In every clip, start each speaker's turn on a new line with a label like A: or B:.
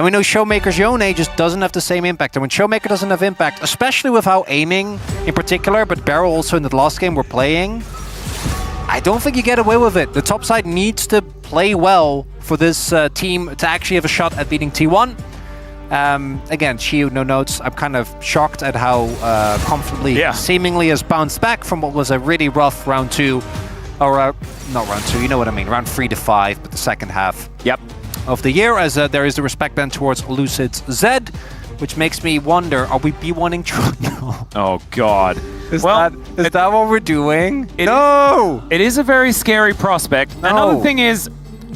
A: And we know Showmaker's Yone just doesn't have the same impact. And when Showmaker doesn't have impact, especially without aiming in particular, but Barrel also in the last game we're playing, I don't think you get away with it. The top side needs to play well for this team to actually have a shot at beating T1. Again, Shiu, no notes. I'm kind of shocked at how comfortably, seemingly has bounced back from what was a really rough round 2. Or not round 2, you know what I mean. Round 3 to 5, but the second half. Of the year, as there is the respect then towards Lucid's Zed, which makes me wonder, are we B1ing Trundle?
B: Oh god.
A: Is that what we're doing?
B: It is a very scary prospect. Another thing is,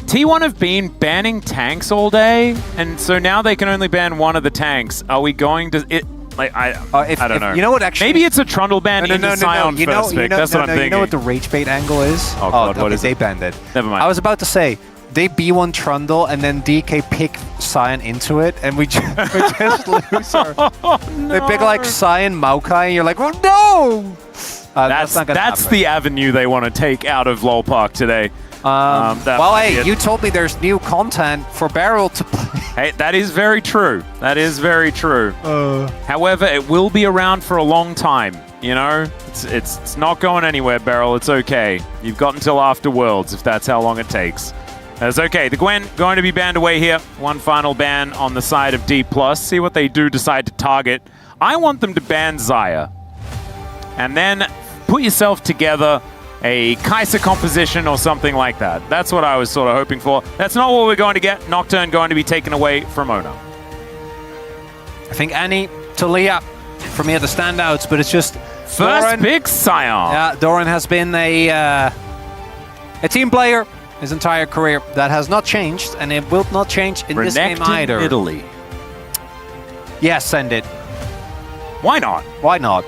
B: T1 have been banning tanks all day, and so now they can only ban one of the tanks. Are we going to... I don't know.
A: You know what actually...
B: Maybe it's a Trundle ban in the Sion first pick. That's what I'm thinking.
A: You know what the rage bait angle is?
B: Oh god, what is
A: they
B: it?
A: banned it.
B: Never mind.
A: I was about to say, they B1 Trundle and then DK pick Sion into it, and we just lose our...
B: No.
A: They pick like Sion Maokai, and you're like, oh no! That's not gonna happen.
B: The avenue they want to take out of LoL Park today.
A: Well, hey, you told me there's new content for Barrel to play.
B: Hey, that is very true. That is very true. However, it will be around for a long time. You know, it's not going anywhere, Barrel. It's okay. You've got until after Worlds if that's how long it takes. That's okay. The Gwen going to be banned away here. One final ban on the side of DPLUS. See what they do decide to target. I want them to ban Xayah. And then put yourself together a Kai'Sa composition or something like that. That's what I was sort of hoping for. That's not what we're going to get. Nocturne going to be taken away from Oner.
A: I think Annie, Talia, for me are the standouts, but it's just...
B: First
A: Doran,
B: big Sion.
A: Yeah, Doran has been a team player his entire career. That has not changed, and it will not change in this game either.
B: Italy.
A: Yes, send it.
B: Why not?
A: Why not?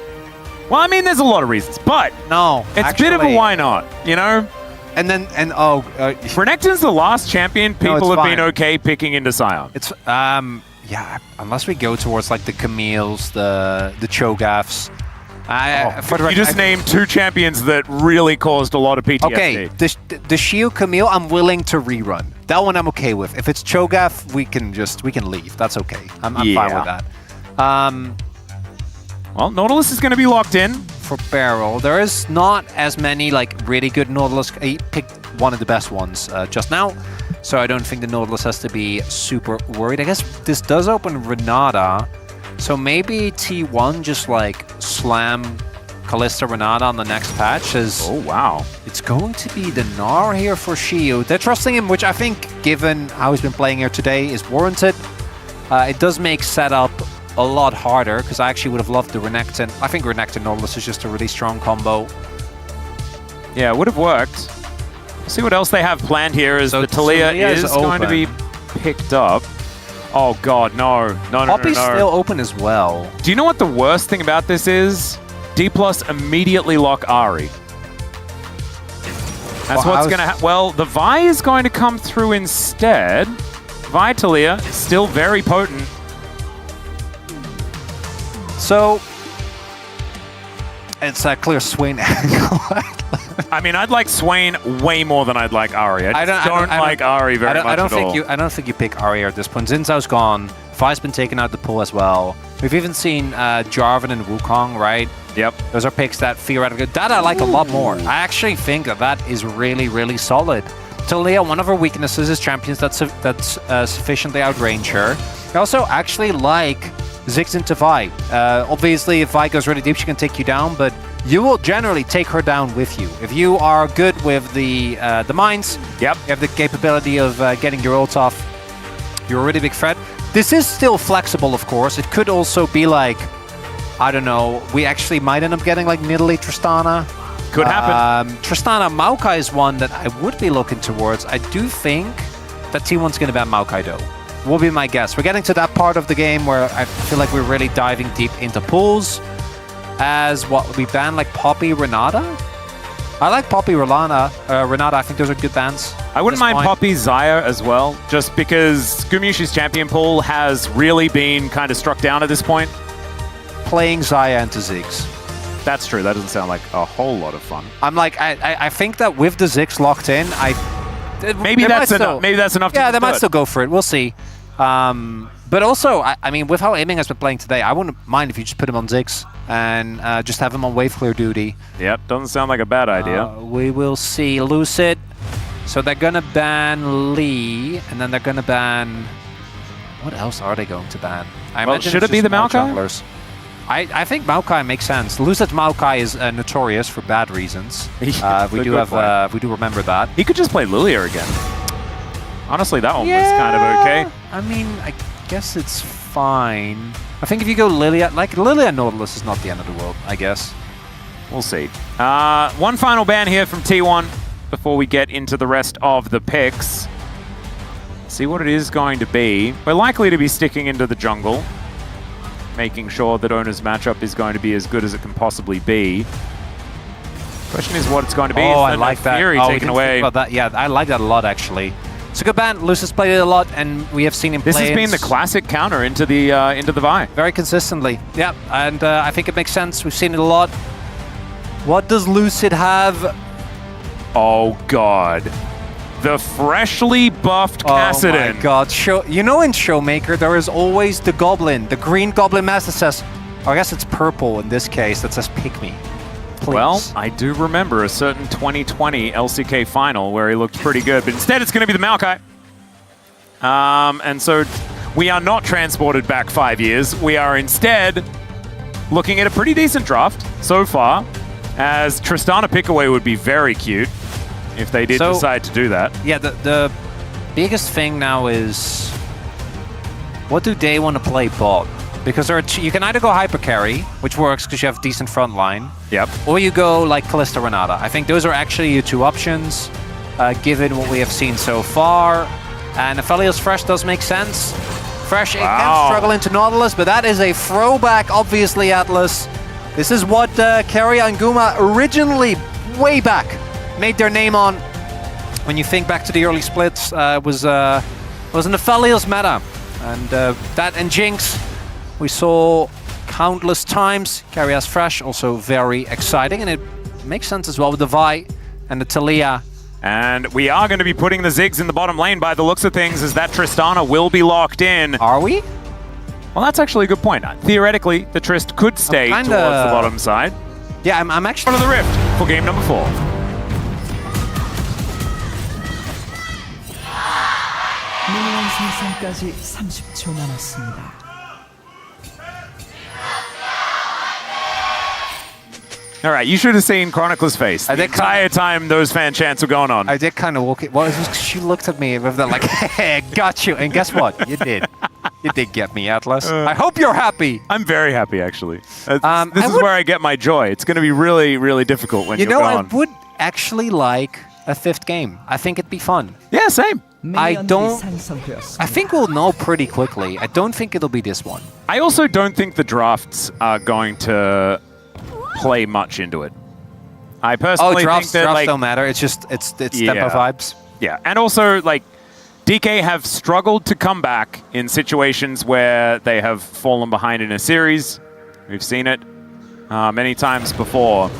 B: Well, I mean, there's a lot of reasons, but
A: no,
B: it's a bit of a why not, you know? Renekton's the last champion people have been okay picking into Sion.
A: It's yeah, unless we go towards like the Camille's, the Cho'Gaths.
B: You just named 2 champions that really caused a lot of PTSD.
A: Okay, the Shield Camille, I'm willing to rerun. That one I'm okay with. If it's Cho'Gath, we can leave. That's okay. I'm fine with that.
B: Well, Nautilus is going to be locked in.
A: For Barrel, there is not as many like really good Nautilus. He picked one of the best ones just now, so I don't think the Nautilus has to be super worried. I guess this does open Renata, so maybe T1 just like slam Kalista Renata on the next patch.
B: Oh wow!
A: It's going to be the Gnar here for Shiu. They're trusting him, which I think, given how he's been playing here today, is warranted. It does make setup a lot harder, because I actually would have loved the Renekton. I think Renekton Nautilus is just a really strong combo.
B: Yeah, it would have worked. We'll see what else they have planned here as the Talia is going to be picked up. Oh god, no.
A: Poppy's still open as well.
B: Do you know what the worst thing about this is? DPLUS immediately lock Ahri. That's what's going to happen. Well, the Vi is going to come through instead. Vi Talia, still very potent.
A: So, it's a clear Swain angle.
B: I mean, I'd like Swain way more than I'd like Ahri. I don't like Ahri very much at all.
A: I don't think you pick Ahri at this point. Xin Zhao's gone. Vi's been taken out the pool as well. We've even seen Jarvan and Wukong, right?
B: Yep.
A: Those are picks that theoretically... That I like a lot more. I actually think that is really, really solid. Talia, one of her weaknesses is champions that's sufficiently outrange her. I also actually like Ziggs into Vi. Obviously, if Vi goes really deep, she can take you down, but you will generally take her down with you. If you are good with the mines, you have the capability of getting your ult off, you're a really big threat. This is still flexible, of course. It could also be like, I don't know, we actually might end up getting like Nidalee Tristana.
B: Could happen.
A: Tristana Maokai is one that I would be looking towards. I do think that T1's going to ban Maokai though. Will be my guess. We're getting to that part of the game where I feel like we're really diving deep into pools. As what we ban like Poppy Renata. I like Poppy Renata. I think those are good bans.
B: I wouldn't mind Poppy Xayah as well, just because Gumayusi's champion pool has really been kind of struck down at this point.
A: Playing Xayah into Ziggs.
B: That's true. That doesn't sound like a whole lot of fun.
A: I'm like, I think that with the Ziggs locked in,
B: maybe that's enough. Maybe that's enough.
A: Yeah, they might still go for it. We'll see. But also, I mean, with how aiming has been playing today, I wouldn't mind if you just put him on Ziggs and just have him on wave clear duty.
B: Yep, doesn't sound like a bad idea.
A: We will see Lucid. So they're gonna ban Lee, and then they're gonna ban... What else are they going to ban?
B: Should it be the Maokai?
A: I think Maokai makes sense. Lucid's Maokai is notorious for bad reasons. We do remember that.
B: He could just play Lilia again. Honestly, that one was kind of okay.
A: I mean, I guess it's fine. I think if you go Lilia, like Lilia Nautilus is not the end of the world, I guess.
B: We'll see. One final ban here from T1 before we get into the rest of the picks. See what it is going to be. We're likely to be sticking into the jungle, making sure that Oner's matchup is going to be as good as it can possibly be. Question is what it's going to be.
A: Oh, I like that.
B: Fury taken away.
A: About that. Yeah, I like that a lot, actually. It's a good ban. Lucid's played it a lot, and we have seen him play
B: This has been the classic counter into the Vi.
A: Very consistently. Yeah, and I think it makes sense. We've seen it a lot. What does Lucid have?
B: Oh, God. The freshly buffed Kassadin.
A: Oh my God! You know, in Showmaker there is always the goblin, the green goblin mask that says, I guess it's purple in this case, that says "Pick me." Please.
B: Well, I do remember a certain 2020 LCK final where he looked pretty good, but instead it's going to be the Maokai. And so we are not transported back 5 years. We are instead looking at a pretty decent draft so far, as Tristana Pickaway would be very cute if they did decide to do that.
A: Yeah, the biggest thing now is, what do they want to play bot? Because you can either go hyper carry, which works because you have decent front line.
B: Yep.
A: Or you go like Kalista Renata. I think those are actually your two options, given what we have seen so far. And Aphelios Fresh does make sense. Fresh can struggle into Nautilus, but that is a throwback, obviously, Atlas. This is what Keria and Guma originally, way back, made their name on. When you think back to the early splits, was an Aphelios meta. And that and Jinx, we saw countless times. Keria's Fresh, also very exciting. And it makes sense as well with the Vi and the Talia.
B: And we are going to be putting the Ziggs in the bottom lane by the looks of things, as that Tristana will be locked in.
A: Are we?
B: Well, that's actually a good point. Theoretically, the Trist could stay towards the bottom side.
A: Yeah, I'm actually...
B: Front of the Rift for game number 4.
C: 미니언 생성까지 30초 남았습니다.
B: All right, you should have seen Chronicler's face the entire time those fan chants were going on.
A: I did kind of walk it. Well, she looked at me with that like, hey, got you. And guess what? You did. You did get me, Atlas. I hope you're happy.
B: I'm very happy, actually. This is where I get my joy. It's going to be really, really difficult when you're gone.
A: I would actually like a 5th game. I think it'd be fun.
B: Yeah, same.
A: I think we'll know pretty quickly. I don't think it'll be this one.
B: I also don't think the drafts are going to play much into it. I personally think that
A: drafts don't matter. It's just it's tempo vibes.
B: Yeah, and also like DK have struggled to come back in situations where they have fallen behind in a series. We've seen it many times before,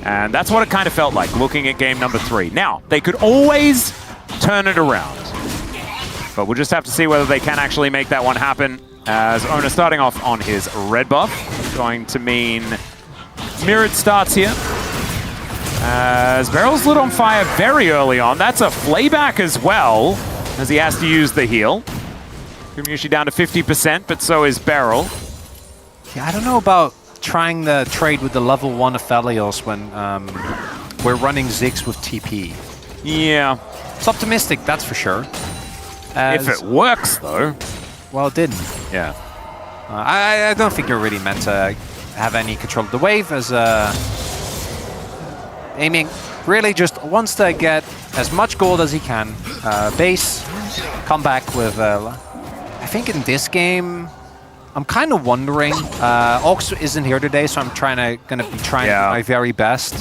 B: and that's what it kind of felt like looking at game number 3. Now they could always turn it around, but we'll just have to see whether they can actually make that one happen. As Oner starting off on his red buff, going to mean mirrored starts here. As Beryl's lit on fire very early on. That's a flayback as well, as he has to use the heal. Gumayusi down to 50%, but so is Beryl.
A: Yeah, I don't know about trying the trade with the level 1 Aphelios when we're running Ziggs with TP.
B: Yeah.
A: It's optimistic, that's for sure.
B: If it works, though.
A: Well, it didn't.
B: Yeah.
A: I don't think you're really meant to have any control of the wave, as aiming really just wants to get as much gold as he can. Base, come back with... I think in this game, I'm kind of wondering... Ox isn't here today, so I'm gonna be trying my very best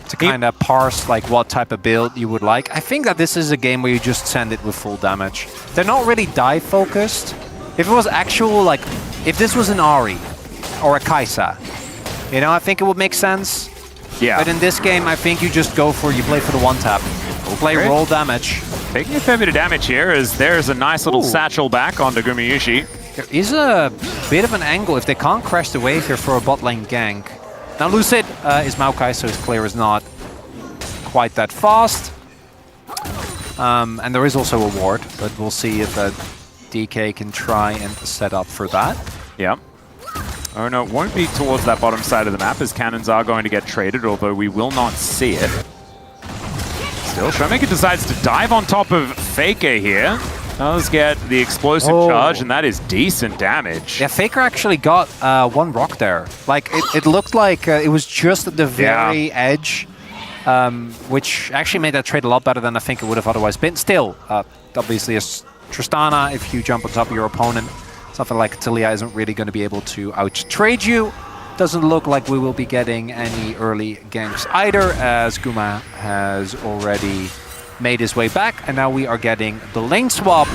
A: to kind of parse like what type of build you would like. I think that this is a game where you just send it with full damage. They're not really dive focused. If it was actual, like, if this was an Ahri or a Kai'Sa, you know, I think it would make sense.
B: Yeah.
A: But in this game, I think you just go for, you play for the one tap. Play roll damage.
B: taking a fair bit of damage here as there's a nice little satchel back onto Gumayusi.
A: There is a bit of an angle if they can't crash the wave here for a bot lane gank. Now Lucid is Maokai, so his clear is not quite that fast. And there is also a ward, but we'll see if DK can try and set up for that.
B: Yeah. Oh no, it won't be towards that bottom side of the map as cannons are going to get traded, although we will not see it. Still, Showmaker decides to dive on top of Faker here. Does get the explosive charge, and that is decent damage.
A: Yeah, Faker actually got one rock there. Like, it looked like it was just at the very edge, which actually made that trade a lot better than I think it would have otherwise been. Still, obviously, as Tristana, if you jump on top of your opponent, something like Talia isn't really going to be able to out-trade you. Doesn't look like we will be getting any early ganks either, as Guma has already made his way back, and now we are getting the lane swap,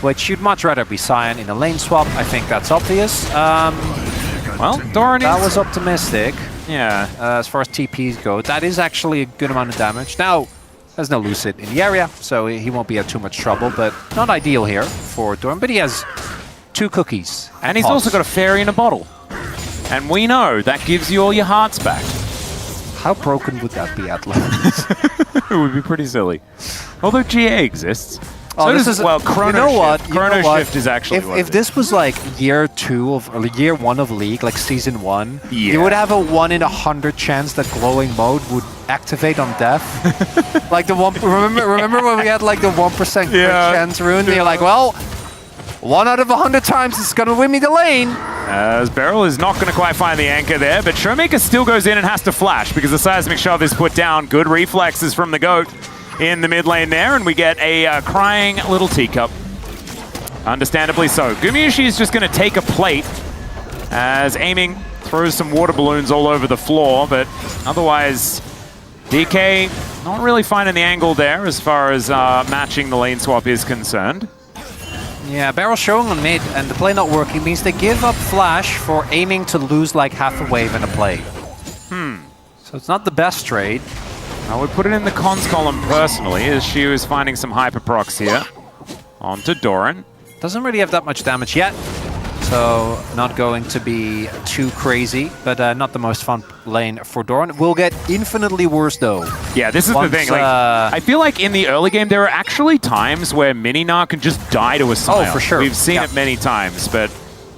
A: which you'd much rather be Sion in a lane swap. I think that's obvious.
B: Well, Doran
A: that was optimistic.
B: Yeah.
A: As far as TPs go, that is actually a good amount of damage. Now, there's no Lucid in the area, so he won't be at too much trouble, but not ideal here for Doran, but he has 2 cookies.
B: And he's also got a fairy in a bottle. And we know that gives you all your hearts back.
A: How broken would that be, Atlas?
B: It would be pretty silly. Although GA exists.
A: Oh,
B: So
A: this
B: does,
A: is
B: well, Chrono
A: you know what?
B: Shift.
A: You know
B: Chrono
A: what?
B: Shift is actually what
A: if
B: it
A: this was like year 2 of or year 1 of League, like season 1,
B: Yeah.
A: you would have a 1 in 100 chance that glowing mode would activate on death. Like the one. Remember when we had like the 1% crit chance rune? And you're like, well, 1 out of 100 times it's gonna win me the lane.
B: As Beryl is not going to quite find the anchor there, but Showmaker still goes in and has to flash because the seismic shove is put down. Good reflexes from the GOAT in the mid lane there, and we get a crying little teacup. Understandably so. Gumayusi is just going to take a plate as aiming throws some water balloons all over the floor, but otherwise DK not really finding the angle there as far as matching the lane swap is concerned.
A: Yeah, Barrel showing on mid and the play not working means they give up flash for aiming to lose like half a wave in a play. So it's not the best trade.
B: I would put it in the cons column personally, as she was finding some hyper procs here. On to Doran.
A: Doesn't really have that much damage yet, so not going to be too crazy, but not the most fun lane for Doran. Will get infinitely worse though.
B: Yeah, this is the thing. Like, I feel like in the early game there are actually times where Mininar can just die to a Scion.
A: Oh, for sure.
B: We've seen it many times, but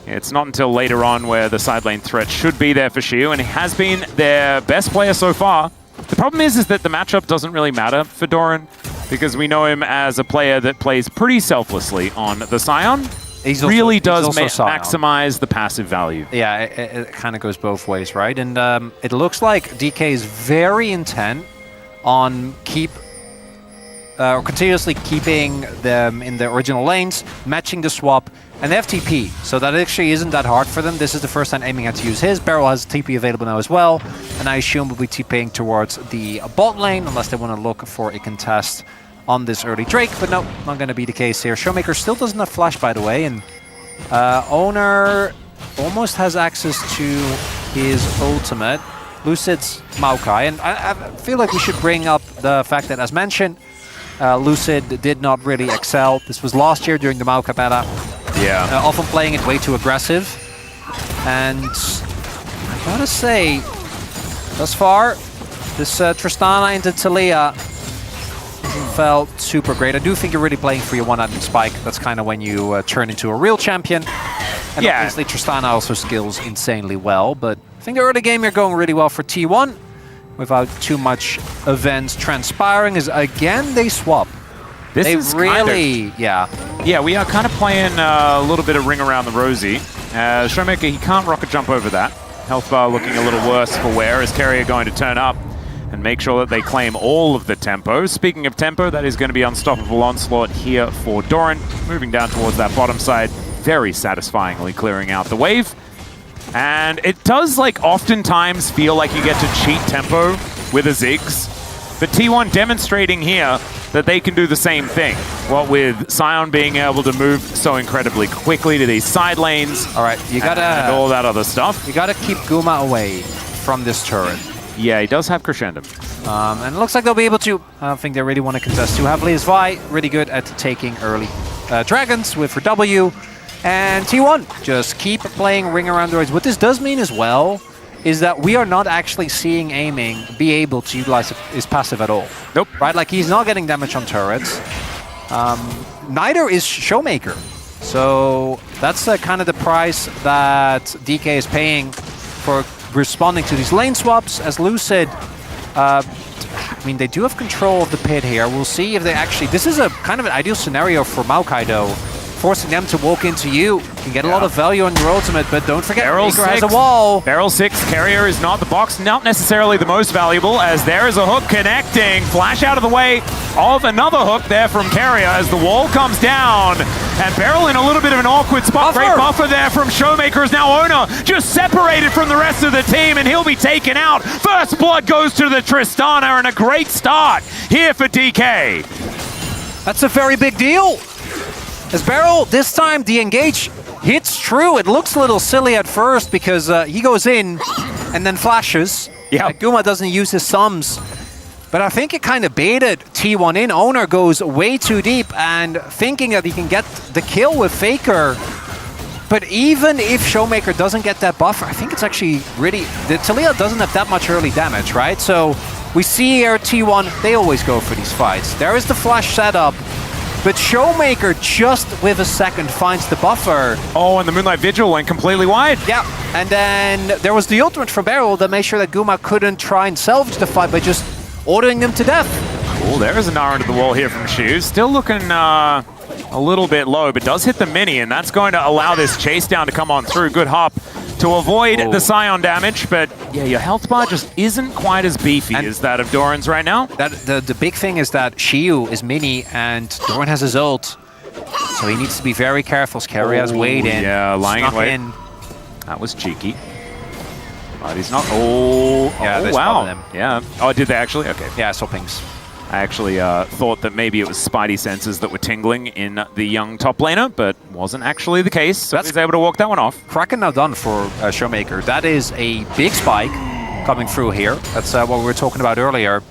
B: it's not until later on where the side lane threat should be there for Shiu, and he has been their best player so far. The problem is that the matchup doesn't really matter for Doran, because we know him as a player that plays pretty selflessly on the Scion. He really does maximize the passive value.
A: Yeah, it kind of goes both ways, right? And it looks like DK is very intent on continuously keeping them in the original lanes, matching the swap, and they have TP, so that actually isn't that hard for them. This is the first time aiming had to use his. Beryl has TP available now as well, and I assume we'll be TPing towards the bot lane, unless they want to look for a contest on this early Drake, but no, not going to be the case here. Showmaker still doesn't have flash, by the way, and Oner almost has access to his ultimate. Lucid's Maokai, and I feel like we should bring up the fact that, as mentioned, Lucid did not really excel. This was last year during the Maokai beta.
B: Yeah.
A: Often playing it way too aggressive. And I gotta say, thus far, this Tristana into Talia felt super great. I do think you're really playing for your one-item spike. That's kind of when you turn into a real champion. And obviously Tristana also skills insanely well, but I think the early game you're going really well for T1 without too much events transpiring, is again they swap.
B: This is
A: really,
B: Yeah, we are kind of playing a little bit of ring around the rosy. Showmaker, he can't rocket jump over that. Health bar looking a little worse for wear, as Keria going to turn up and make sure that they claim all of the tempo. Speaking of tempo, that is going to be unstoppable onslaught here for Doran. Moving down towards that bottom side, very satisfyingly clearing out the wave. And it does, like, oftentimes feel like you get to cheat tempo with a Ziggs. But T1 demonstrating here that they can do the same thing. What with Sion being able to move so incredibly quickly to these side lanes.
A: All right, you gotta
B: and all that other stuff.
A: You gotta keep Guma away from this turret.
B: Yeah, he does have Crescendo.
A: And it looks like they'll be able to. I don't think they really want to contest too heavily. As Vi, really good at taking early dragons with her W. And T1, just keep playing ring around droids. What this does mean as well is that we are not actually seeing aiming be able to utilize his passive at all.
B: Nope.
A: Right, like he's not getting damage on turrets. Neither is Showmaker. So that's kind of the price that DK is paying for responding to these lane swaps. As Lucid, I mean, they do have control of the pit here. We'll see if they actually... This is a kind of an ideal scenario for Maokai, though. Forcing them to walk into you. You can get a lot of value on your ultimate, but don't forget, Baker has a wall.
B: Barrel 6, Keria is not the box, not necessarily the most valuable, as there is a hook connecting. Flash out of the way of another hook there from Keria as the wall comes down. And Barrel in a little bit of an awkward spot. Great buffer there from Showmaker as now Oner just separated from the rest of the team, and he'll be taken out. First blood goes to the Tristana, and a great start here for DK.
A: That's a very big deal. As Barrel, this time the engage hits true. It looks a little silly at first because he goes in and then flashes.
B: Yeah.
A: Guma doesn't use his sums. But I think it kind of baited T1 in. Oner goes way too deep and thinking that he can get the kill with Faker. But even if Showmaker doesn't get that buffer, I think it's actually really... The Talia doesn't have that much early damage, right? So we see here T1, they always go for these fights. There is the flash setup. But Showmaker, just with a second, finds the buffer.
B: Oh, and the Moonlight Vigil went completely wide.
A: Yeah, and then there was the ultimate from Barrel that made sure that Guma couldn't try and salvage the fight by just ordering them to death.
B: Cool, there is an R into the wall here from Shoes. Still looking a little bit low, but does hit the mini, and that's going to allow this chase down to come on through. Good hop to avoid the Scion damage, but yeah, your health bar just isn't quite as beefy as that of Doran's right now.
A: The big thing is that Shiyu is mini and Doran has his ult, so he needs to be very careful. Keria's waiting.
B: Yeah, lying in wait. That was cheeky. But he's not...
A: Yeah,
B: wow.
A: Them.
B: Yeah. Oh, did they actually? Okay.
A: Yeah, I saw pings.
B: I actually thought that maybe it was Spidey senses that were tingling in the young top laner, but wasn't actually the case, so he's able to walk that one off.
A: Kraken now done for Showmaker. That is a big spike coming through here. That's what we were talking about earlier.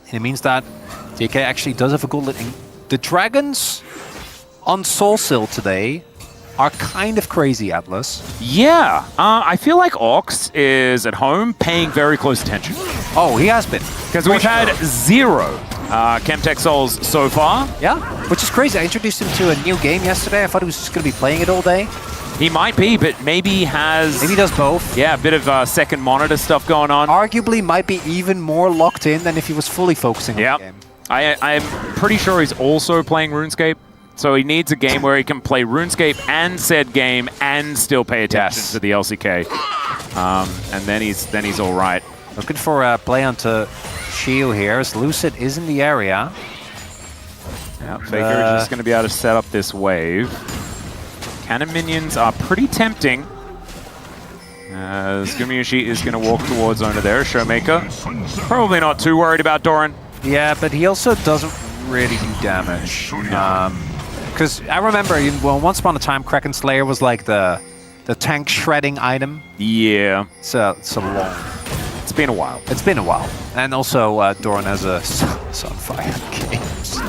A: And it means that DK actually does have a good lead. The dragons on Soulsill today are kind of crazy, Atlas.
B: Yeah, I feel like Ox is at home paying very close attention.
A: Oh, he has been.
B: Because we've had 0 Chemtech Souls so far.
A: Yeah, which is crazy. I introduced him to a new game yesterday. I thought he was just going to be playing it all day.
B: He might be, but maybe he has...
A: Maybe he does both.
B: Yeah, a bit of second monitor stuff going on.
A: Arguably might be even more locked in than if he was fully focusing on the game.
B: I'm pretty sure he's also playing RuneScape. So he needs a game where he can play RuneScape and said game and still pay attention to the LCK. And then he's all right.
A: Looking for a play onto Shield here as Lucid is in the area.
B: Yeah, Faker is just going to be able to set up this wave. Cannon minions are pretty tempting. As Gumayusi is going to walk towards Oner there. Showmaker probably not too worried about Doran.
A: Yeah, but he also doesn't really do damage. Because I remember, well, once upon a time, Kraken Slayer was like the tank shredding item.
B: Yeah.
A: It's a long...
B: It's been a while.
A: It's been a while. And also, Doran has a Sunfire game. So.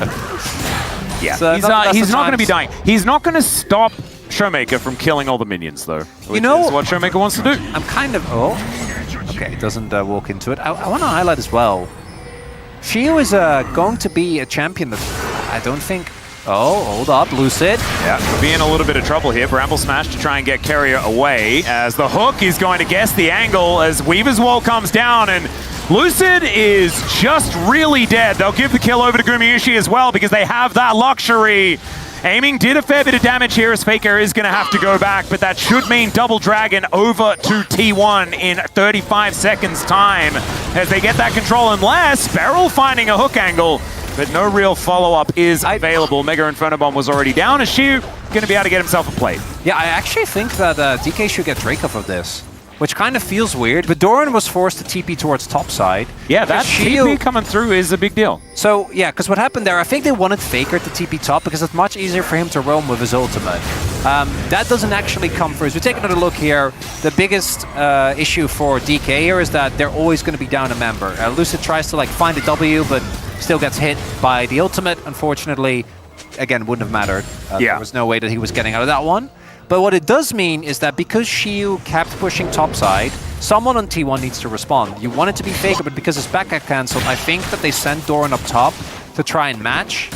B: Yeah,
A: so
B: he's not going to be dying. He's not going to stop Showmaker from killing all the minions, though. Which is what Showmaker wants to do.
A: I'm kind of... Oh. Okay, doesn't walk into it. I want to highlight as well. Shiyu is going to be a champion that I don't think... Oh, hold up, Lucid.
B: Yeah, could be in a little bit of trouble here. Bramble Smash to try and get Keria away as the hook is going to guess the angle as Weaver's Wall comes down and Lucid is just really dead. They'll give the kill over to Gumayusi as well because they have that luxury. Aiming did a fair bit of damage here as Faker is going to have to go back, but that should mean double dragon over to T1 in 35 seconds time as they get that control unless Barrel finding a hook angle. But no real follow-up is available. Mega Inferno Bomb was already down. Is Shiyu going to be able to get himself a plate?
A: Yeah, I actually think that DK should get Drake off of this, which kind of feels weird. But Doran was forced to TP towards top side.
B: Yeah, that TP coming through is a big deal.
A: So, yeah, because what happened there, I think they wanted Faker to TP top because it's much easier for him to roam with his ultimate. That doesn't actually come first. We take another look here. The biggest issue for DK here is that they're always going to be down a member. Lucid tries to like find a W, but still gets hit by the ultimate. Unfortunately, again, wouldn't have mattered. There was no way that he was getting out of that one. But what it does mean is that because Shiyu kept pushing topside, someone on T1 needs to respond. You want it to be Faker, but because his back got cancelled, I think that they sent Doran up top to try and match,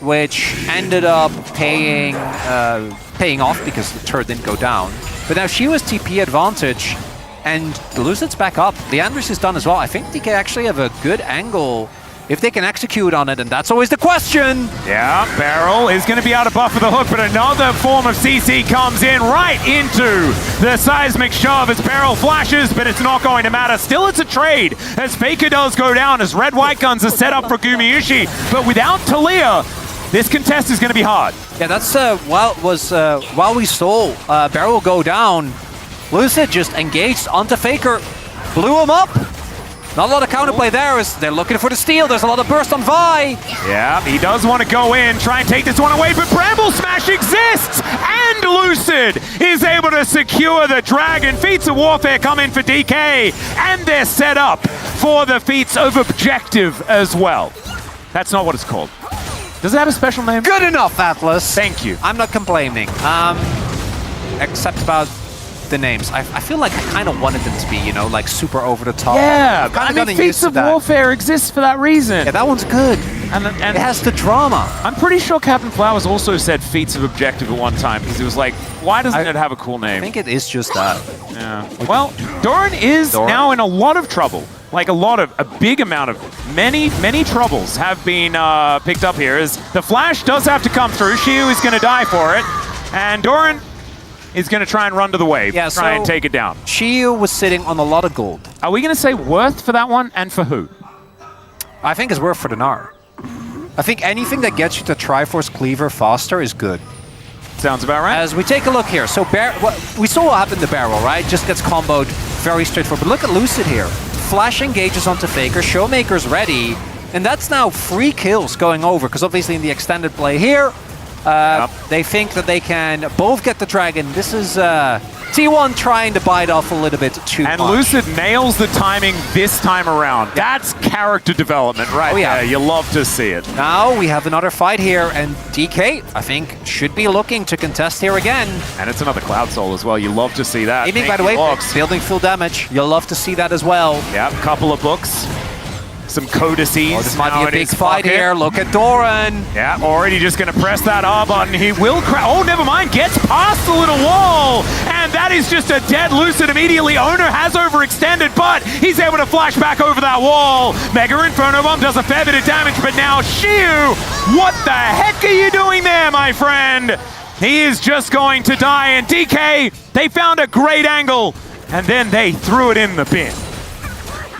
A: which ended up paying off because the turret didn't go down. But now Shiyu has TP advantage, and Lucid's back up. The Andres is done as well. I think DK actually have a good angle if they can execute on it, and that's always the question.
B: Yeah, Barrel is going to be able to buffer the hook, but another form of CC comes in right into the seismic shove as Barrel flashes, but it's not going to matter. Still, it's a trade as Faker does go down, as red-white guns are set up for Gumayusi, but without Talia, this contest is going to be hard.
A: Yeah, that's while we saw Barrel go down, Lucid just engaged onto Faker, blew him up. Not a lot of counterplay there as they're looking for the steal. There's a lot of burst on Vi.
B: Yeah, he does want to go in, try and take this one away, but Bramble Smash exists! And Lucid is able to secure the Dragon. Feats of Warfare come in for DK, and they're set up for the Feats of Objective as well. That's not what it's called. Does it have a special name?
A: Good enough, Atlas.
B: Thank you.
A: I'm not complaining. Except about the names. I feel like I kind of wanted them to be, you know, like super over the top.
B: Yeah, I mean, Feats of Warfare exists for that reason.
A: Yeah, that one's good.
B: And
A: it has the drama.
B: I'm pretty sure Captain Flowers also said Feats of Objective at one time because it was like, why doesn't it have a cool name?
A: I think it is just that.
B: Yeah. Well, Doran is now in a lot of trouble. Like a big amount of, many troubles have been picked up here as the flash does have to come through. Shiyu is going to die for it. And Doran is going to try and run to the wave, try and take it down.
A: Shiyu was sitting on a lot of gold.
B: Are we going to say worth for that one, and for who?
A: I think it's worth for the Gnar. I think anything that gets you to Triforce Cleaver faster is good.
B: Sounds about right.
A: As we take a look here, so we saw what happened to Barrel, right? Just gets comboed very straightforward. But look at Lucid here. Flash engages onto Faker, Showmaker's ready, and that's now 3 kills going over, because obviously in the extended play here, they think that they can both get the Dragon. This is T1 trying to bite off a little bit too much.
B: And Lucid nails the timing this time around. That's character development right there. You love to see it.
A: Now we have another fight here, and DK, I think, should be looking to contest here again.
B: And it's another Cloud Soul as well. You love to see that.
A: Aiming, by the way, building full damage. You'll love to see that as well.
B: Yeah, couple of books. Some codices.
A: Oh, this might be a big fight here. Look at Doran.
B: Yeah, already just going to press that R button. He will crash. Oh, never mind. Gets past the little wall. And that is just a dead Lucid immediately. Oner has overextended, but he's able to flash back over that wall. Mega Inferno Bomb does a fair bit of damage, but now Shiyu, what the heck are you doing there, my friend? He is just going to die. And DK, they found a great angle, and then they threw it in the bin.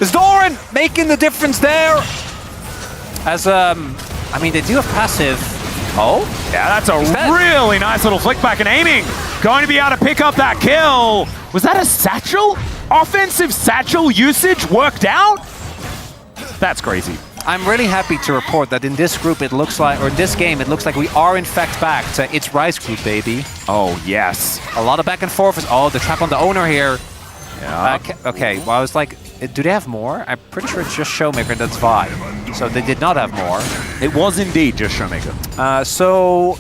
A: Is Doran making the difference there? As, I mean, they do have passive. Oh?
B: Yeah, that's a really nice little flick back and aiming. Going to be able to pick up that kill. Was that a satchel? Offensive satchel usage worked out? That's crazy.
A: I'm really happy to report that in this group, it looks like, or in this game, it looks like we are in fact back to It's Rise group, baby.
B: Oh, yes.
A: A lot of back and forth. Oh, the trap on the Oner here.
B: Yeah.
A: Okay, well, I was like, do they have more? I'm pretty sure it's just Showmaker that's Vi. So they did not have more.
B: It was indeed just Showmaker.
A: So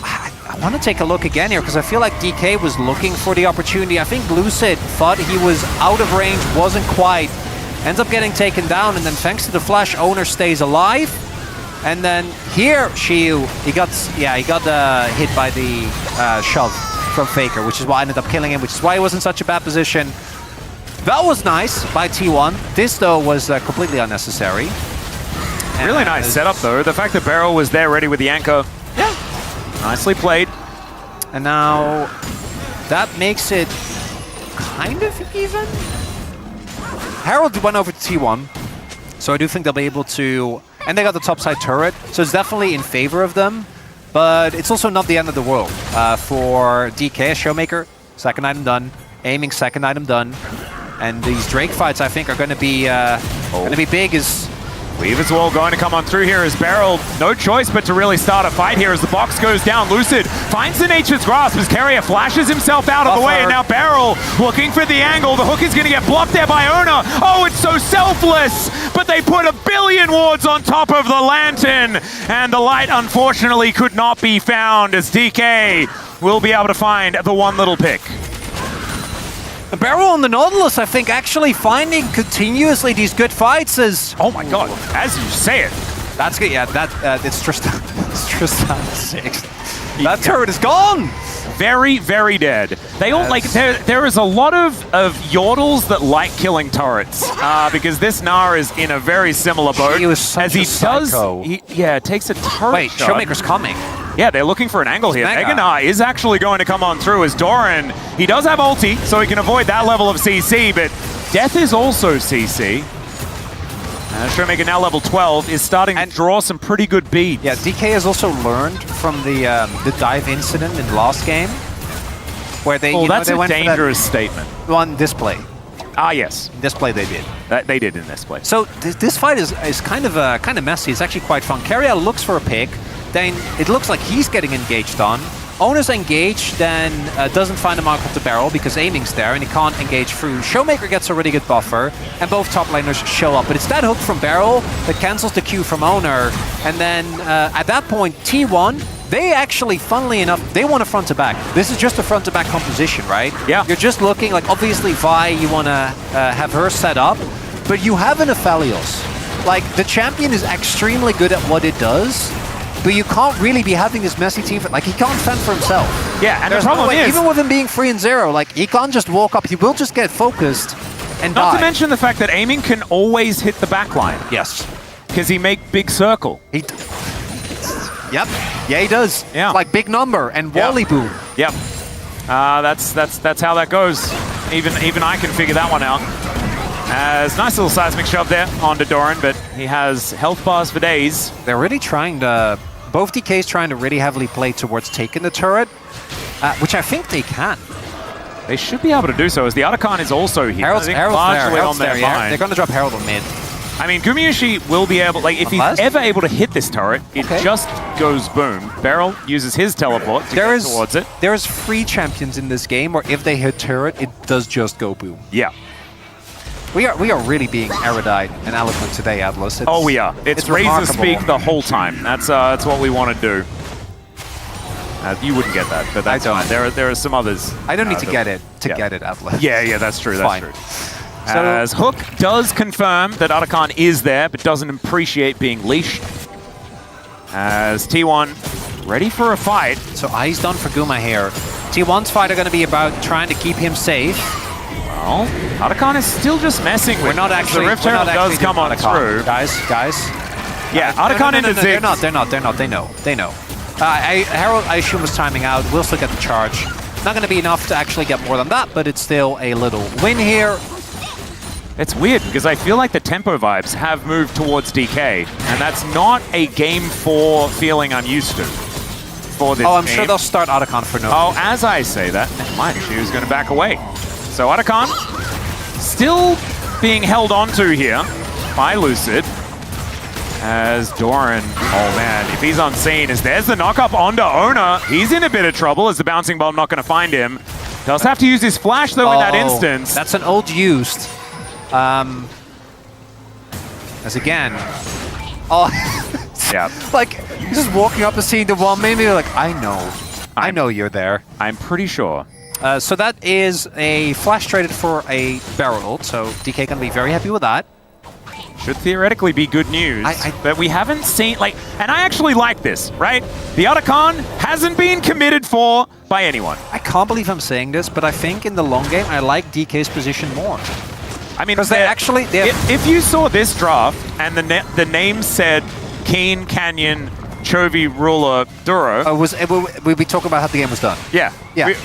A: I want to take a look again here because I feel like DK was looking for the opportunity. I think Lucid thought he was out of range, wasn't quite. Ends up getting taken down, and then thanks to the flash, Oner stays alive. And then here, Shiyu, he got hit by the shove from Faker, which is why I ended up killing him, which is why he was in such a bad position. That was nice by T1. This, though, was completely unnecessary.
B: Really nice setup, though. The fact that Barrel was there ready with the anchor. Yeah. Nicely played.
A: And now that makes it kind of even. Harold went over to T1, so I do think they'll be able to... And they got the topside turret, so it's definitely in favor of them. But it's also not the end of the world. For DK, Showmaker, second item done. Aiming, second item done. And these Drake fights, I think, are going to be big as
B: Weaver's Wall going to come on through here as Beryl, no choice but to really start a fight here as the box goes down. Lucid finds the Nature's Grasp as Keria flashes himself out of the way, and now Beryl looking for the angle. The hook is going to get blocked there by Oner. Oh, it's so selfless, but they put a billion wards on top of the lantern, and the light unfortunately could not be found as DK will be able to find the one little pick.
A: The Beryl on the Nautilus, I think, actually finding continuously these good fights is...
B: Oh my god, as you say it.
A: That's good, yeah, it's Tristan. It's Tristan 6. That turret is gone!
B: Very, very dead. They all, like, there is a lot of yordles that like killing turrets, because this Gnar is in a very similar boat.
A: He was such a psycho.
B: Yeah, takes a turret
A: Wait,
B: shot.
A: Showmaker's coming.
B: Yeah, they're looking for an angle here.
A: Mega
B: Gnar is actually going to come on through as Doran. He does have ulti, so he can avoid that level of CC, but Death is also CC. Showmaker now level 12 is starting to draw some pretty good beats.
A: Yeah, DK has also learned from the dive incident in the last game, where they
B: that's
A: they
B: a
A: went
B: dangerous statement.
A: On display.
B: Ah, yes.
A: Display they did.
B: They did in this play.
A: So this fight is kind of messy. It's actually quite fun. Keria looks for a pick. Then it looks like he's getting engaged on. Oner's engaged, then doesn't find a mark of the barrel because aiming's there and he can't engage through. Showmaker gets a really good buffer, and both top laners show up. But it's that hook from Barrel that cancels the Q from Oner. And then at that point, T1, they actually, funnily enough, they want a front to back. This is just a front to back composition, right?
B: Yeah.
A: You're just looking, like, obviously Vi, you want to have her set up, but you have an Aphelios. Like, the champion is extremely good at what it does, but you can't really be having this messy team. Like, he can't fend for himself.
B: Yeah, and
A: There's
B: the problem is...
A: even with him being 3-0, like, he can't just walk up. He will just get focused and die.
B: Not to mention the fact that aiming can always hit the backline.
A: Yes.
B: Because he make big circle.
A: Yep. Yeah, he does.
B: Yeah.
A: It's like big number and Wally boom.
B: Yep. That's how that goes. Even I can figure that one out. As nice little seismic shove there onto Doran, but he has health bars for days.
A: They're really trying to... Both DKs trying to really heavily play towards taking the turret, which I think they can.
B: They should be able to do so, as the Otacon is also here.
A: Herald's there.
B: On their
A: Yeah. They're going to drop Herald on mid.
B: I mean, Gumayusi will be able, like, if he's ever able to hit this turret, it just goes boom. Beryl uses his teleport to get towards it.
A: There's 3 champions in this game where if they hit turret, it does just go boom.
B: Yeah.
A: We are really being erudite and eloquent today, Atlas.
B: Oh, we are. It's Razor speak the whole time. That's what we want to do. You wouldn't get that, but that's fine. There are some others.
A: I don't need to get it get it, Atlas.
B: Yeah, that's true. That's true.
A: So,
B: as Hook does confirm that Otacon is there, but doesn't appreciate being leashed. As T1 ready for a fight.
A: So eyes done for Guma here. T1's fight are going to be about trying to keep him safe.
B: Well, Otacon is still just messing with.
A: We're not actually.
B: The Rift Herald does come on through.
A: Guys.
B: Yeah, Otacon into Zeus.
A: They're not. They know. Herald, I assume, was timing out. We'll still get the charge. Not going to be enough to actually get more than that, but it's still a little win here.
B: It's weird, because I feel like the tempo vibes have moved towards DK, and that's not a Game 4 feeling I'm used to for this
A: I'm
B: game.
A: sure they'll start Otacon for no.
B: Oh, as I say that, never mind, she was going to back away. So Otacon still being held onto here by Lucid. As Doran, oh man, if he's unseen, as there's the knock-up onto Oner, he's in a bit of trouble as the bouncing bomb not going to find him. Does have to use his flash though in that instance.
A: That's an old used. As again,
B: yeah,
A: like just walking up and seeing the one, maybe like I know you're there.
B: I'm pretty sure.
A: So that is a flash traded for a barrel ult, so DK gonna be very happy with that.
B: Should theoretically be good news, but we haven't seen, like, and I actually like this, right? The Otacon hasn't been committed for by anyone.
A: I can't believe I'm saying this, but I think in the long game, I like DK's position more.
B: I mean,
A: because
B: if you saw this draft and the name said Keen, Canyon, Chovy, Ruler, Duro.
A: We'd be talking about how the game was done.
B: Yeah.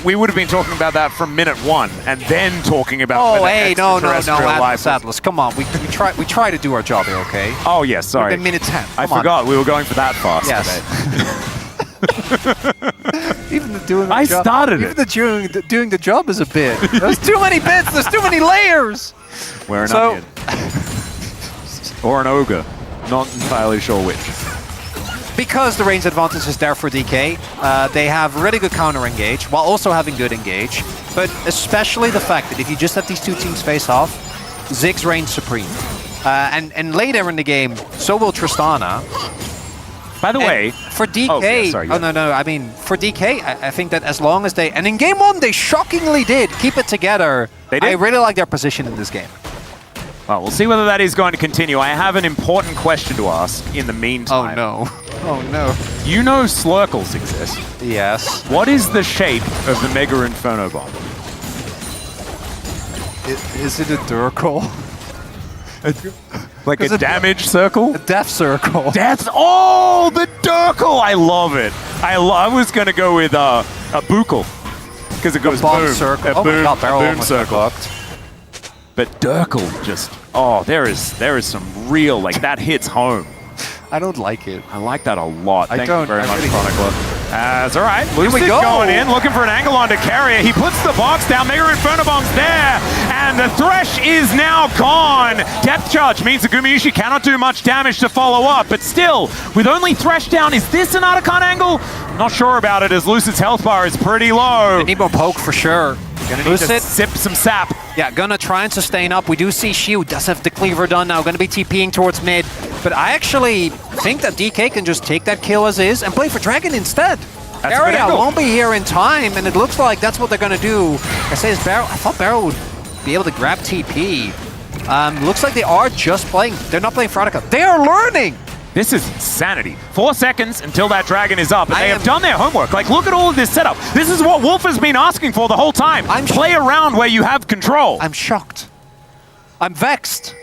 B: We would have been talking about that from minute 1 and then talking about
A: no,
B: life.
A: Atlas, come on. We try to do our job here, okay?
B: Oh, yes, sorry.
A: We've been minute 10.
B: I forgot we were going for that fast
A: today. Even doing the
B: I
A: job.
B: started
A: Even doing the job is a bit. There's too many bits. There's too many layers.
B: We're an onion. Or an ogre. not entirely sure which.
A: Because the range advantage is there for DK, they have really good counter engage while also having good engage. But especially the fact that if you just have these two teams face off, Ziggs reigns supreme. And later in the game, so will Tristana.
B: By the way,
A: for DK, I mean, for DK, I think that as long as they, and in game 1, they shockingly did keep it together.
B: They did.
A: I really like their position in this game.
B: Well, we'll see whether that is going to continue. I have an important question to ask in the meantime.
A: Oh no. Oh no.
B: You know Slurkles exist.
A: Yes.
B: What is the shape of the Mega Inferno Bomb?
A: Is it a Durkle?
B: Like a damage circle?
A: A death circle.
B: Death. Oh, the Durkle! I love it. I was going to go with a Buckle. Because it goes
A: bomb
B: boom.
A: Circle.
B: A boom,
A: my God, Barrel
B: a boom
A: almost
B: circle.
A: got fucked.
B: But Durkle just, there is some real, like that hits home.
A: I don't like it.
B: I like that a lot. Thank you very much,
A: really
B: Chronicler. That's all right. Lucid's
A: we go.
B: going in, looking for an angle onto Keria. He puts the box down. Mega Inferno Bomb's there, and the Thresh is now gone. Depth charge means the Gumayusi cannot do much damage to follow up, but still, with only Thresh down, is this an Archon angle? Not sure about it, as Lucid's health bar is pretty low.
A: They need more poke for sure.
B: Gonna need to sip some sap.
A: Yeah, gonna try and sustain up. We do see Shiu does have the cleaver done now. Gonna be TPing towards mid. But I actually think that DK can just take that kill as is and play for Dragon instead. Keria won't be here in time, and it looks like that's what they're gonna do. I say is Barrel. I thought Barrel would be able to grab TP. Looks like they are just playing. They're not playing for Attica. They are learning!
B: This is insanity. 4 seconds until that dragon is up, and they have done their homework. Like, look at all of this setup. This is what Wolf has been asking for the whole time. Play around where you have control.
A: I'm shocked. I'm vexed.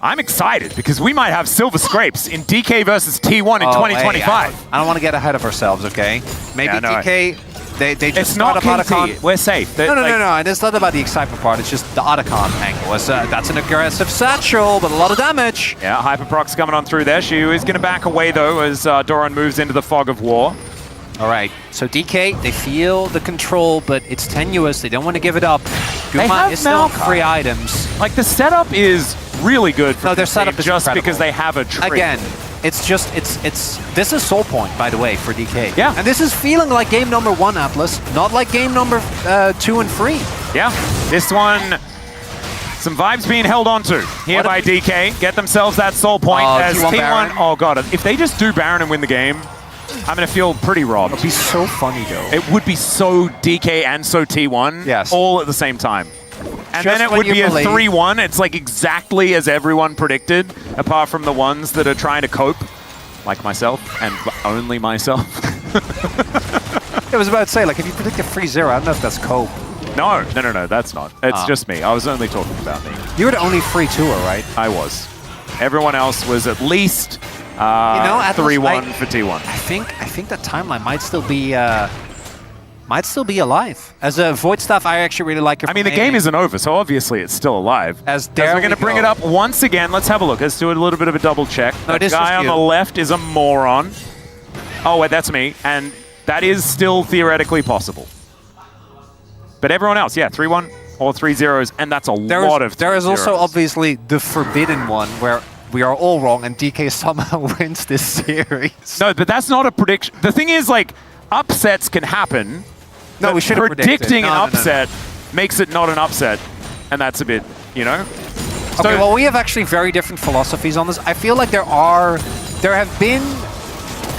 B: I'm excited, because we might have silver scrapes in DK versus T1 in 2025.
A: Hey, I don't want to get ahead of ourselves, okay? Maybe DK... They just
B: it's not KT. We're safe.
A: No. And it's not about the excitement part. It's just the Otacon angle. That's an aggressive satchel, but a lot of damage.
B: Yeah, Hyperprox coming on through there. Shiu is going to back away, though, as Doran moves into the fog of war.
A: All right. So DK, they feel the control, but it's tenuous. They don't want to give it up. Guma is still free items.
B: Like, the setup is really good for
A: their setup is
B: just
A: incredible.
B: because they have a trick.
A: Again, it's just, this is Soul Point, by the way, for DK.
B: Yeah.
A: And this is feeling like game number 1, Atlas, not like game number 2 and 3.
B: Yeah, this one, some vibes being held onto here by DK. Get themselves that Soul Point as T1. Oh, God, if they just do Baron and win the game, I'm going to feel pretty robbed.
A: It would be so funny, though.
B: It would be so DK and so T1, all at the same time. And then it would be a 3-1. It's like exactly as everyone predicted, apart from the ones that are trying to cope, like myself, and only myself.
A: I was about to say, like, if you predict a 3-0, I don't know if that's cope.
B: No, that's not. It's just me. I was only talking about me.
A: You were the only free tour, right?
B: I was. Everyone else was at least 3-1 for T1.
A: I think that timeline might still be alive. As a Void Staff, I actually really like it.
B: I mean, the game isn't over, so obviously it's still alive.
A: As
B: we're going to bring it up once again. Let's have a look. Let's do a little bit of a double check.
A: No,
B: the guy on the left is a moron. Oh, wait, that's me. And that is still theoretically possible. But everyone else, yeah, 3-1 or 3-0s, and that's a lot of 3-0s.
A: There is also obviously the forbidden one where we are all wrong and DK somehow wins this series.
B: No, but that's not a prediction. The thing is, like, upsets can happen.
A: No, we should have
B: predicting an upset makes it not an upset, and that's a bit, you know?
A: Okay, well, we have actually very different philosophies on this. I feel like there have been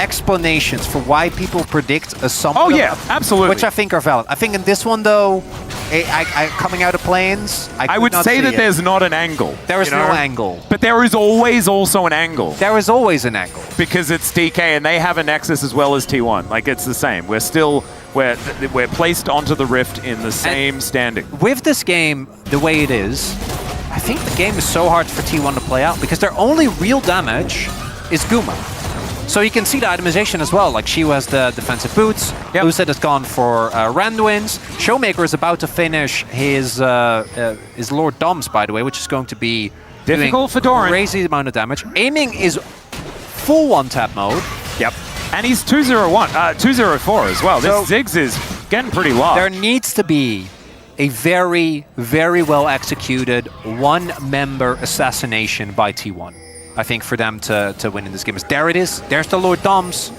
A: explanations for why people predict a somewhat.
B: Oh yeah, absolutely.
A: Which I think are valid. I think in this one though, coming out of Plains, I
B: would say that there's not an angle.
A: There is no angle.
B: But there is always also an angle.
A: There is always an angle.
B: Because it's DK and they have a Nexus as well as T1. Like, it's the same. We're placed onto the Rift in the same standing.
A: With this game, the way it is, I think the game is so hard for T1 to play out because their only real damage is Guma. So you can see the itemization as well. Like, Shiu has the defensive boots. Lucid has gone for Randuin's. Showmaker is about to finish his Lord Doms, by the way, which is going to be
B: difficult for Doran.
A: Crazy amount of damage. Aiming is full one-tap mode.
B: Yep. And he's 204 as well. This Ziggs is getting pretty large.
A: There needs to be a very, very well executed one-member assassination by T1. I think, for them to win in this game. There it is. There's the Lord Doms.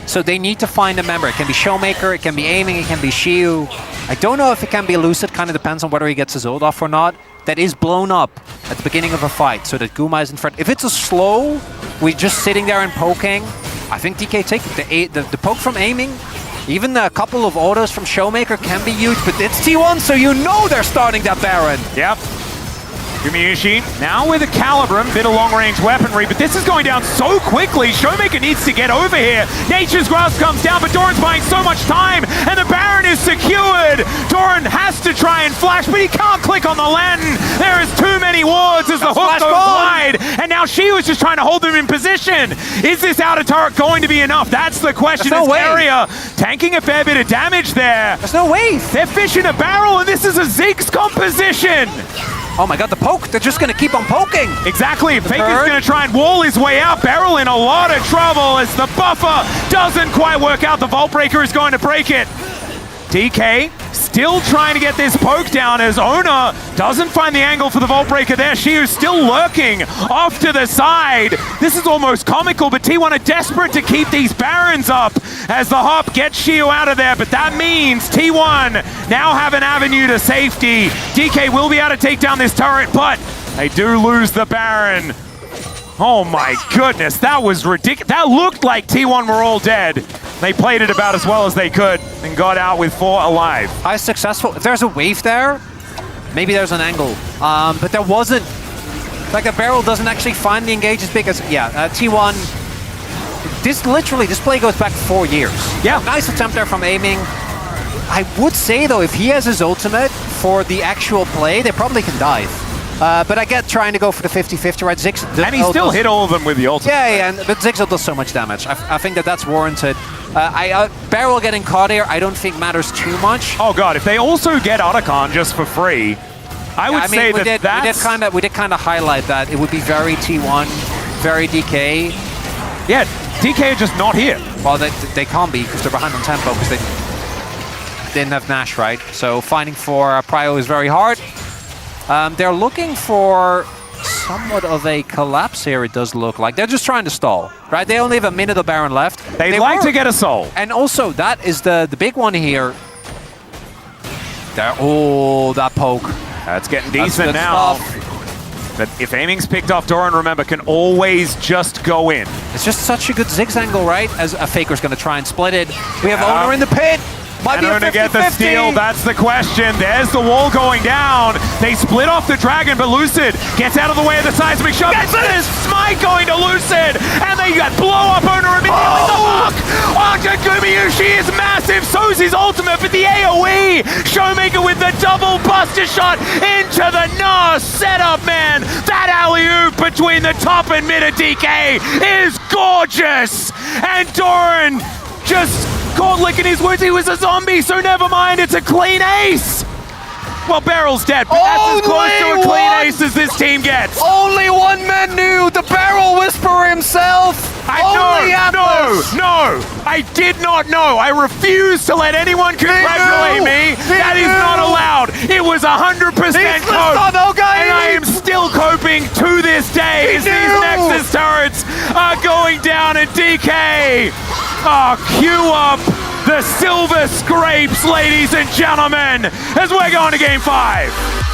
A: So they need to find a member. It can be Showmaker, it can be Aiming, it can be Shiu. I don't know if it can be Lucid, kind of depends on whether he gets his ult off or not. That is blown up at the beginning of a fight, so that Guma is in front. If it's a slow, we're just sitting there and poking, I think DK take it. The poke from Aiming, even a couple of autos from Showmaker can be huge, but it's T1, so you know they're starting that Baron.
B: Yep. Gumayusi now with a Calibrum, bit of long-range weaponry, but this is going down so quickly. Showmaker needs to get over here. Nature's Grasp comes down, but Doran's buying so much time, and the Baron is secured. Doran has to try and flash, but he can't click on the lantern. There is too many wards as the hook goes wide, and now she was just trying to hold them in position. Is this outer turret going to be enough? That's the question.
A: There's no way.
B: Keria taking a fair bit of damage there.
A: There's no way.
B: They're fishing a barrel, and this is a Ziggs composition.
A: Oh my god, the poke! They're just gonna keep on poking!
B: Exactly, Faker's gonna try and wall his way out. Beryl in a lot of trouble as the buffer doesn't quite work out. The Vault Breaker is going to break it. DK still trying to get this poke down as Oner doesn't find the angle for the Vault Breaker there. Shiu's still lurking off to the side. This is almost comical, but T1 are desperate to keep these Barons up as the Hop gets Shiu out of there, but that means T1 now have an avenue to safety. DK will be able to take down this turret, but they do lose the Baron. Oh my goodness, that was ridiculous. That looked like T1 were all dead. They played it about as well as they could and got out with 4 alive.
A: High successful. If there's a wave there, maybe there's an angle. But there wasn't. Like the barrel doesn't actually find the engage as big as, T1. This play goes back 4 years.
B: Yeah.
A: Nice attempt there from Aiming. I would say though, if he has his ultimate for the actual play, they probably can dive. But I get trying to go for the 50-50, right? Ziggs,
B: and he still hit all of them with the ultimate.
A: Yeah, but Ziggs does so much damage. I think that's warranted. Barrel getting caught here, I don't think matters too much.
B: Oh god, if they also get Otacon just for free, I would say we did
A: kind of highlight that. It would be very T1, very DK.
B: Yeah, DK are just not here.
A: Well, they can't be because they're behind on tempo because they didn't have Nash, right? So finding for Prio is very hard. They're looking for somewhat of a collapse here, it does look like. They're just trying to stall, right? They only have a minute of Baron left.
B: They'd like to get a soul.
A: And also, that is the big one here. Oh, that poke.
B: That's getting decent now. But if Aiming's picked off, Doran, remember, can always just go in.
A: It's just such a good Ziggs angle, right? As a Faker's going to try and split it. We have Oner in the pit. Might be a 50-50.
B: Get the steal, that's the question. There's the wall going down. They split off the dragon, but Lucid gets out of the way of the seismic shot. There's Smite going to Lucid, and they blow up Oner immediately. The hook onto Gumayusi is massive. So's his ultimate, but the AoE. Showmaker with the double buster shot into the Nas setup, man. That alley-oop between the top and mid of DK is gorgeous. And Doran just caught licking his wounds. He was a zombie, so never mind, it's a clean ace. Well, Barrel's dead, but that's as close to a clean ace as this team gets.
A: Only one man knew, the Barrel Whisperer himself.
B: No, I did not know. I refuse to let anyone congratulate me. That is not allowed. It was 100% cope, and I am still coping to this day as these Nexus turrets are going down, and DK, cue up the silver scrapes, ladies and gentlemen, as we're going to Game 5.